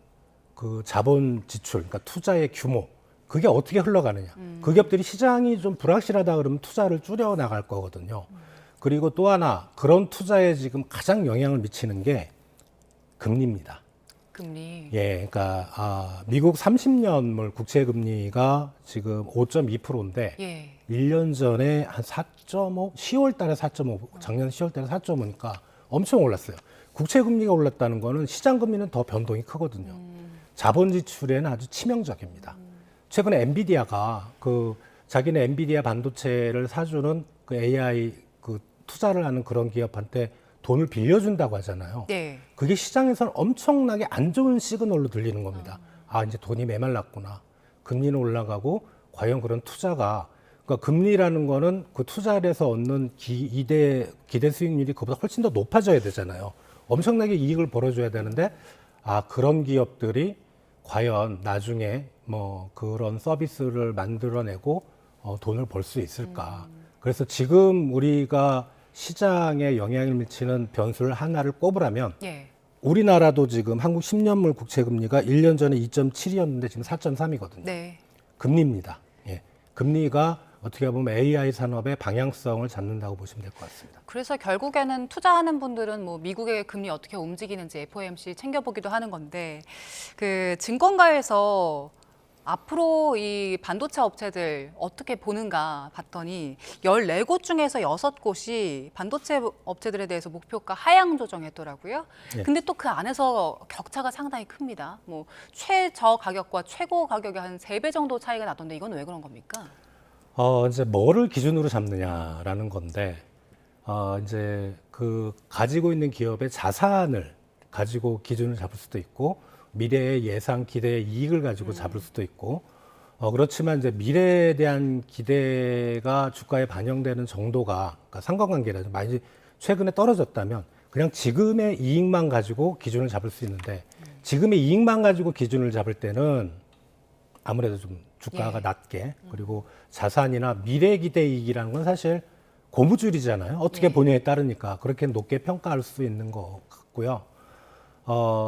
그 자본 지출, 그러니까 투자의 규모 그게 어떻게 흘러가느냐. 그 기업들이 시장이 좀 불확실하다 그러면 투자를 줄여 나갈 거거든요. 그리고 또 하나 그런 투자에 지금 가장 영향을 미치는 게 금리입니다. 금리. 예, 그러니까 미국 30년물 국채 금리가 지금 5.2%인데 예. 1년 전에 한 4.5, 10월 달에 4.5, 작년 10월 달에 4.5니까 엄청 올랐어요. 국채 금리가 올랐다는 거는 시장 금리는 더 변동이 크거든요. 자본 지출에는 아주 치명적입니다. 최근에 엔비디아가 그 자기네 엔비디아 반도체를 사주는 그 AI 그 투자를 하는 그런 기업한테 돈을 빌려준다고 하잖아요. 네. 그게 시장에서는 엄청나게 안 좋은 시그널로 들리는 겁니다. 아, 이제 돈이 메말랐구나. 금리는 올라가고 과연 그런 투자가 그러니까 금리라는 거는 그 투자를 해서 얻는 기대 수익률이 그보다 훨씬 더 높아져야 되잖아요. 엄청나게 이익을 벌어줘야 되는데 그런 기업들이 과연 나중에 뭐 그런 서비스를 만들어내고 돈을 벌 수 있을까. 그래서 지금 우리가 시장에 영향을 미치는 변수를 하나를 꼽으라면 예. 우리나라도 지금 한국 10년물 국채 금리가 1년 전에 2.7이었는데 지금 4.3이거든요. 네. 금리입니다. 예. 금리가 어떻게 보면 AI 산업의 방향성을 잡는다고 보시면 될 것 같습니다. 그래서 결국에는 투자하는 분들은 뭐 미국의 금리 어떻게 움직이는지 FOMC 챙겨보기도 하는 건데 그 증권가에서 앞으로 이 반도체 업체들 어떻게 보는가 봤더니 14곳 중에서 6곳이 반도체 업체들에 대해서 목표가 하향 조정했더라고요. 네. 근데 또 그 안에서 격차가 상당히 큽니다. 뭐 최저 가격과 최고 가격이 한 3배 정도 차이가 나던데 이건 왜 그런 겁니까? 이제 뭐를 기준으로 잡느냐라는 건데, 이제 그 가지고 있는 기업의 자산을 가지고 기준을 잡을 수도 있고, 미래의 예상 기대의 이익을 가지고 잡을 수도 있고, 그렇지만 이제 미래에 대한 기대가 주가에 반영되는 정도가, 그러니까 상관관계라죠. 많이 최근에 떨어졌다면 그냥 지금의 이익만 가지고 기준을 잡을 수 있는데, 지금의 이익만 가지고 기준을 잡을 때는 아무래도 좀 주가가 낮게, 그리고 자산이나 미래 기대 이익이라는 건 사실 고무줄이잖아요. 어떻게 보냐에 따르니까 그렇게 높게 평가할 수 있는 것 같고요.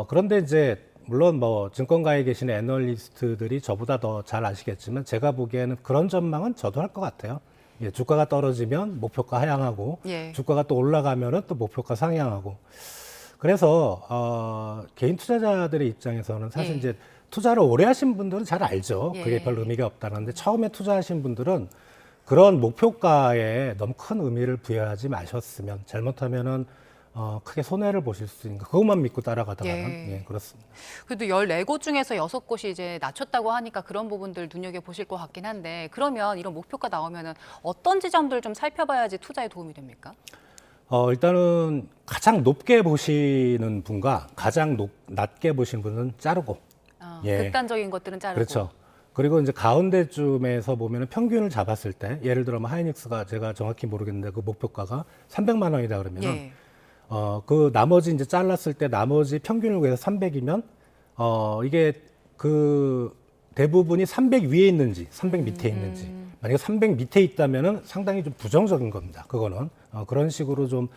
그런데 이제 물론 뭐 증권가에 계신 애널리스트들이 저보다 더 잘 아시겠지만 제가 보기에는 그런 전망은 저도 할 것 같아요. 예, 주가가 떨어지면 목표가 하향하고 주가가 또 올라가면은 또 목표가 상향하고. 그래서 개인 투자자들의 입장에서는 사실 이제 투자를 오래 하신 분들은 잘 알죠. 그게 별 의미가 없다는데 처음에 투자하신 분들은 그런 목표가에 너무 큰 의미를 부여하지 마셨으면, 잘못하면은 크게 손해를 보실 수 있는 그것만 믿고 따라가다가는 예. 그렇습니다. 그래도 14곳 중에서 6곳이 이제 낮췄다고 하니까 그런 부분들 눈여겨보실 것 같긴 한데 그러면 이런 목표가 나오면은 어떤 지점들 좀 살펴봐야지 투자에 도움이 됩니까? 일단은 가장 높게 보시는 분과 가장 낮게 보시는 분은 자르고. 극단적인 것들은 자르고. 그렇죠. 그리고 이제 가운데쯤에서 보면은 평균을 잡았을 때 예를 들어 뭐 하이닉스가 제가 정확히 모르겠는데 그 목표가가 300만 원이다 그러면은 그 나머지 이제 잘랐을 때 나머지 평균을 구해서 300이면 이게 그 대부분이 300 위에 있는지 300 밑에 있는지 만약에 300 밑에 있다면은 상당히 좀 부정적인 겁니다. 그거는 그런 식으로 좀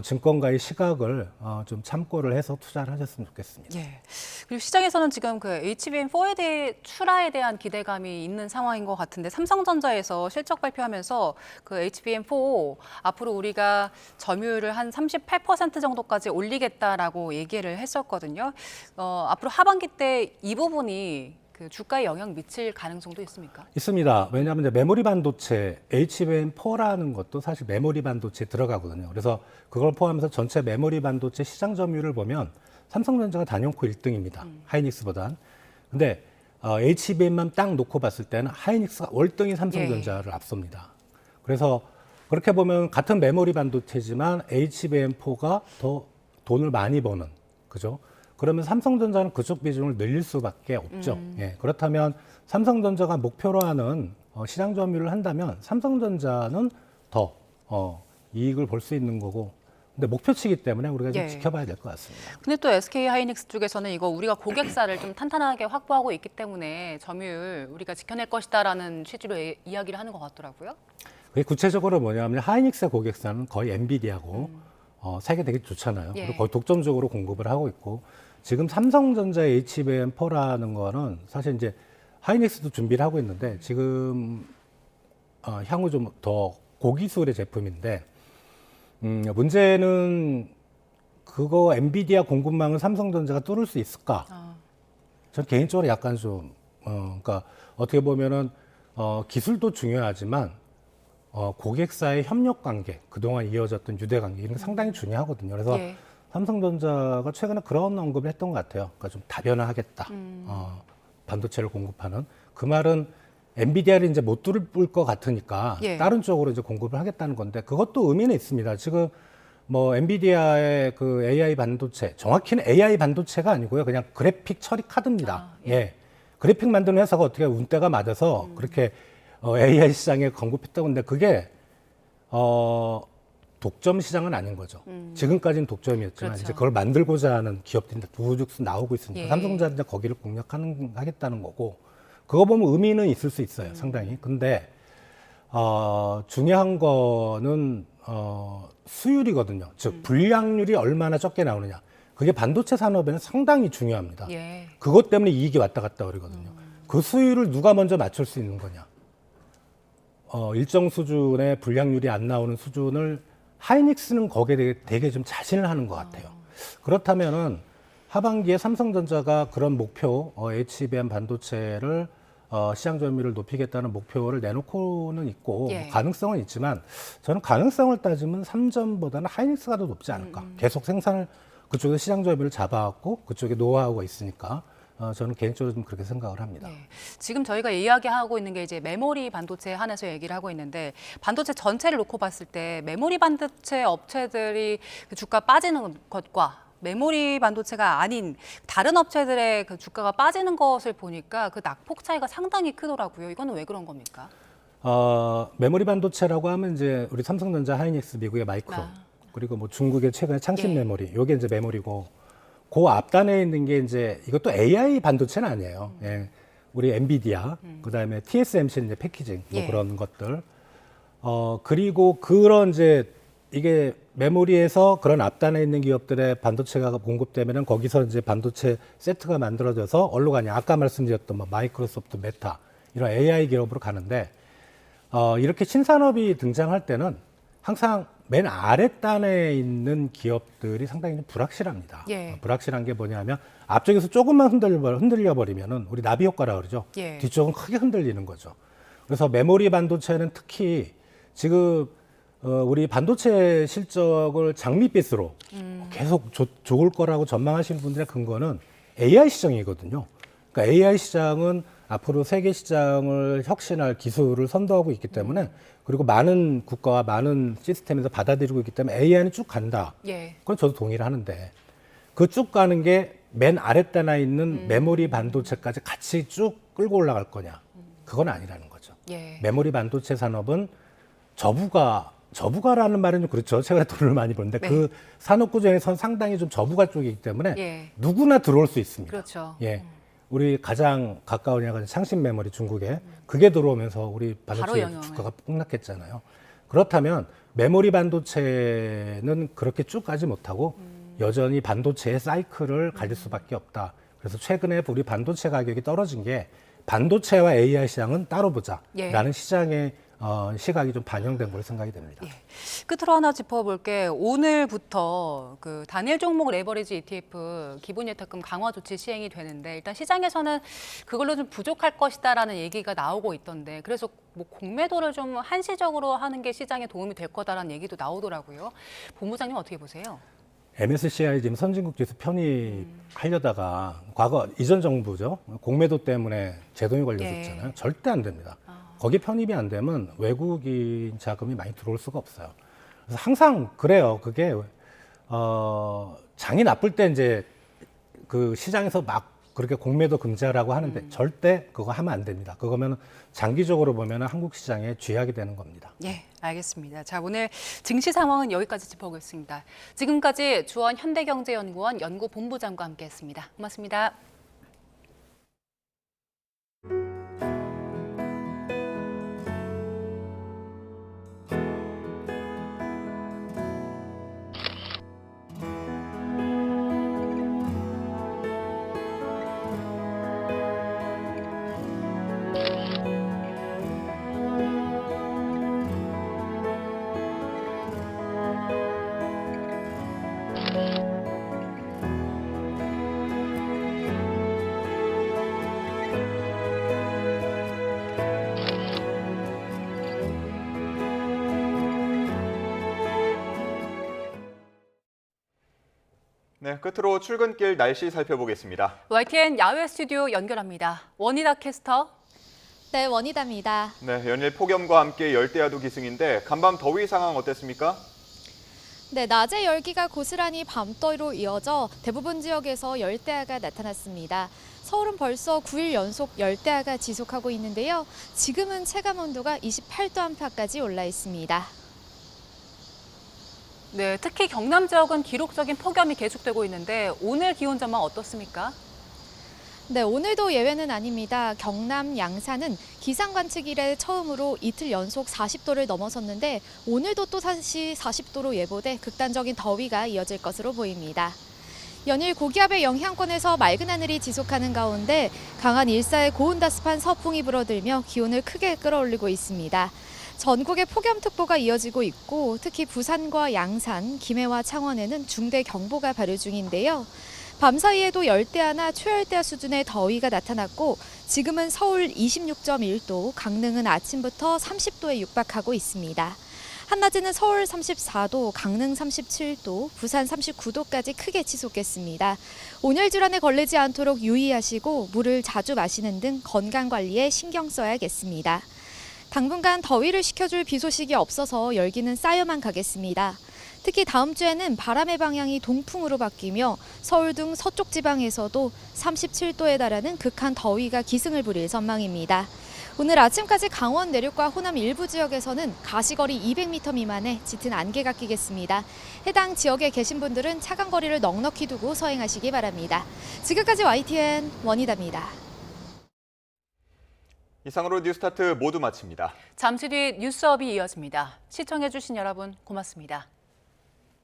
증권가의 시각을 좀 참고를 해서 투자를 하셨으면 좋겠습니다. 예. 그리고 시장에서는 지금 그 HBM4에 대해 출하에 대한 기대감이 있는 상황인 것 같은데 삼성전자에서 실적 발표하면서 그 HBM4 앞으로 우리가 점유율을 한 38% 정도까지 올리겠다라고 얘기를 했었거든요. 앞으로 하반기 때 이 부분이 그 주가에 영향 미칠 가능성도 있습니까? 있습니다. 왜냐하면 이제 메모리 반도체 HBM4라는 것도 사실 메모리 반도체에 들어가거든요. 그래서 그걸 포함해서 전체 메모리 반도체 시장 점유율을 보면 삼성전자가 단연코 1등입니다. 하이닉스보단. 근데 HBM만 딱 놓고 봤을 때는 하이닉스가 월등히 삼성전자를 앞섭니다. 그래서 그렇게 보면 같은 메모리 반도체지만 HBM4가 더 돈을 많이 버는, 그죠? 그러면 삼성전자는 그쪽 비중을 늘릴 수밖에 없죠. 예, 그렇다면 삼성전자가 목표로 하는 시장 점유율을 한다면 삼성전자는 더 이익을 볼 수 있는 거고, 근데 목표치이기 때문에 우리가 좀 지켜봐야 될 것 같습니다. 근데 또 SK 하이닉스 쪽에서는 이거 우리가 고객사를 좀 탄탄하게 확보하고 있기 때문에 점유율 우리가 지켜낼 것이다라는 취지로 이야기를 하는 것 같더라고요. 그게 구체적으로 뭐냐면 하이닉스 고객사는 거의 엔비디아고 세계 되게 좋잖아요. 그리고 거의 독점적으로 공급을 하고 있고 지금 삼성전자의 HBM4라는 거는 사실 이제 하이닉스도 준비를 하고 있는데 지금 향후 좀 더 고기술의 제품인데 문제는 그거 엔비디아 공급망을 삼성전자가 뚫을 수 있을까? 전 개인적으로 약간 좀 그러니까 어떻게 보면은 기술도 중요하지만 고객사의 협력 관계, 그동안 이어졌던 유대 관계 이런 게 상당히 중요하거든요. 그래서 삼성전자가 최근에 그런 언급을 했던 것 같아요. 그러니까 좀 다변화하겠다. 반도체를 공급하는 그 말은 엔비디아를 이제 못 뚫을 것 같으니까 다른 쪽으로 이제 공급을 하겠다는 건데 그것도 의미는 있습니다. 지금 뭐 엔비디아의 그 AI 반도체, 정확히는 AI 반도체가 아니고요. 그냥 그래픽 처리 카드입니다. 그래픽 만드는 회사가 어떻게 운때가 맞아서 그렇게 AI 시장에 공급했다고 하는데 그게 독점 시장은 아닌 거죠. 지금까지는 독점이었지만 이제 그걸 만들고자 하는 기업들이 우후죽순 나오고 있으니까 삼성전자 거기를 공략하겠다는 거고 그거 보면 의미는 있을 수 있어요. 상당히. 근데 중요한 거는 수율이거든요. 즉 불량률이 얼마나 적게 나오느냐. 그게 반도체 산업에는 상당히 중요합니다. 그것 때문에 이익이 왔다 갔다 그러거든요. 그 수율을 누가 먼저 맞출 수 있는 거냐. 일정 수준의 불량률이 안 나오는 수준을 하이닉스는 거기에 되게 좀 자신을 하는 것 같아요. 그렇다면은 하반기에 삼성전자가 그런 목표, HBM 반도체를 시장 점유율을 높이겠다는 목표를 내놓고는 있고 가능성은 있지만 저는 가능성을 따지면 삼전보다는 하이닉스가 더 높지 않을까. 계속 생산을 그쪽에서 시장 점유율을 잡아왔고 그쪽에 노하우가 있으니까 저는 개인적으로 좀 그렇게 생각을 합니다. 지금 저희가 이야기하고 있는 게 이제 메모리 반도체 한해서 얘기를 하고 있는데 반도체 전체를 놓고 봤을 때 메모리 반도체 업체들이 그 주가 빠지는 것과 메모리 반도체가 아닌 다른 업체들의 그 주가가 빠지는 것을 보니까 그 낙폭 차이가 상당히 크더라고요. 이거는 왜 그런 겁니까? 메모리 반도체라고 하면 이제 우리 삼성전자, 하이닉스, 미국의 마이크로 그리고 뭐 중국의 최근에 창신 메모리, 요게 이제 메모리고 그 앞단에 있는 게 이제 이것도 AI 반도체는 아니에요. 우리 엔비디아, 그다음에 TSMC는 이제 패키징 뭐 그런 것들. 그리고 그런 이제 이게 메모리에서 그런 앞단에 있는 기업들의 반도체가 공급되면은 거기서 이제 반도체 세트가 만들어져서 어디로 가냐. 아까 말씀드렸던 뭐 마이크로소프트, 메타 이런 AI 기업으로 가는데 이렇게 신산업이 등장할 때는 항상 맨 아랫단에 있는 기업들이 상당히 불확실합니다. 불확실한 게 뭐냐면 앞쪽에서 조금만 흔들려버리면은 우리 나비 효과라 그러죠. 뒤쪽은 크게 흔들리는 거죠. 그래서 메모리 반도체는 특히 지금 우리 반도체 실적을 장밋빛으로 계속 좋을 거라고 전망하시는 분들의 근거는 AI 시장이거든요. 그러니까 AI 시장은 앞으로 세계 시장을 혁신할 기술을 선도하고 있기 때문에 그리고 많은 국가와 많은 시스템에서 받아들이고 있기 때문에 AI는 쭉 간다. 예. 그건 저도 동의를 하는데 그 쭉 가는 게 맨 아랫단에 있는 메모리 반도체까지 같이 쭉 끌고 올라갈 거냐. 그건 아니라는 거죠. 예. 메모리 반도체 산업은 저부가라는 말은 좀 그렇죠. 최근에 돈을 많이 버는데 네. 그 산업 구조에선 상당히 좀 저부가 쪽이기 때문에 예. 누구나 들어올 수 있습니다. 그렇죠. 예. 우리 가장 가까운 약간 창신 메모리 중국에 그게 들어오면서 우리 반도체 주가가 폭락했잖아요. 그렇다면 메모리 반도체는 그렇게 쭉 가지 못하고 여전히 반도체의 사이클을 가질 수밖에 없다. 그래서 최근에 우리 반도체 가격이 떨어진 게 반도체와 AI 시장은 따로 보자라는 시장의 시각이 좀 반영된 걸로 생각이 됩니다. 예. 끝으로 하나 짚어볼게. 오늘부터 그 단일 종목 레버리지 ETF 기본 예탁금 강화 조치 시행이 되는데 일단 시장에서는 그걸로 좀 부족할 것이다라는 얘기가 나오고 있던데 그래서 뭐 공매도를 좀 한시적으로 하는 게 시장에 도움이 될 거다라는 얘기도 나오더라고요. 본부장님 어떻게 보세요? MSCI 지금 선진국 지수 편입하려다가 과거 이전 정부죠. 공매도 때문에 제동이 걸렸었잖아요. 절대 안 됩니다. 거기 편입이 안 되면 외국인 자금이 많이 들어올 수가 없어요. 그래서 항상 그래요. 그게 장이 나쁠 때 이제 그 시장에서 막 그렇게 공매도 금지하라고 하는데 절대 그거 하면 안 됩니다. 그거면 장기적으로 보면 한국 시장에 쥐약이 되는 겁니다. 예, 알겠습니다. 자, 오늘 증시 상황은 여기까지 짚어보겠습니다. 지금까지 주원 현대경제연구원 연구본부장과 함께했습니다. 고맙습니다. 네, 끝으로 출근길 날씨 살펴보겠습니다. YTN 야외 스튜디오 연결합니다. 원희다 캐스터. 네, 원희다입니다. 네, 연일 폭염과 함께 열대야도 기승인데 간밤 더위 상황 어땠습니까? 네, 낮에 열기가 고스란히 밤더위로 이어져 대부분 지역에서 열대야가 나타났습니다. 서울은 벌써 9일 연속 열대야가 지속하고 있는데요. 지금은 체감 온도가 28도 안팎까지 올라 있습니다. 네, 특히 경남 지역은 기록적인 폭염이 계속되고 있는데 오늘 기온 전망 어떻습니까? 네, 오늘도 예외는 아닙니다. 경남 양산은 기상 관측 이래 처음으로 이틀 연속 40도를 넘어섰는데 오늘도 또 다시 40도로 예보돼 극단적인 더위가 이어질 것으로 보입니다. 연일 고기압의 영향권에서 맑은 하늘이 지속하는 가운데 강한 일사의 고온다습한 서풍이 불어들며 기온을 크게 끌어올리고 있습니다. 전국에 폭염특보가 이어지고 있고 특히 부산과 양산, 김해와 창원에는 중대 경보가 발효 중인데요. 밤사이에도 열대야나 초열대야 수준의 더위가 나타났고 지금은 서울 26.1도, 강릉은 아침부터 30도에 육박하고 있습니다. 한낮에는 서울 34도, 강릉 37도, 부산 39도까지 크게 치솟겠습니다. 온열 질환에 걸리지 않도록 유의하시고 물을 자주 마시는 등 건강관리에 신경 써야겠습니다. 당분간 더위를 식혀줄 비 소식이 없어서 열기는 쌓여만 가겠습니다. 특히 다음 주에는 바람의 방향이 동풍으로 바뀌며 서울 등 서쪽 지방에서도 37도에 달하는 극한 더위가 기승을 부릴 전망입니다. 오늘 아침까지 강원 내륙과 호남 일부 지역에서는 가시거리 200m 미만의 짙은 안개가 끼겠습니다. 해당 지역에 계신 분들은 차간 거리를 넉넉히 두고 서행하시기 바랍니다. 지금까지 YTN 원희다입니다. 이상으로 뉴스타트 모두 마칩니다. 잠시 뒤 뉴스업이 이어집니다. 시청해주신 여러분 고맙습니다.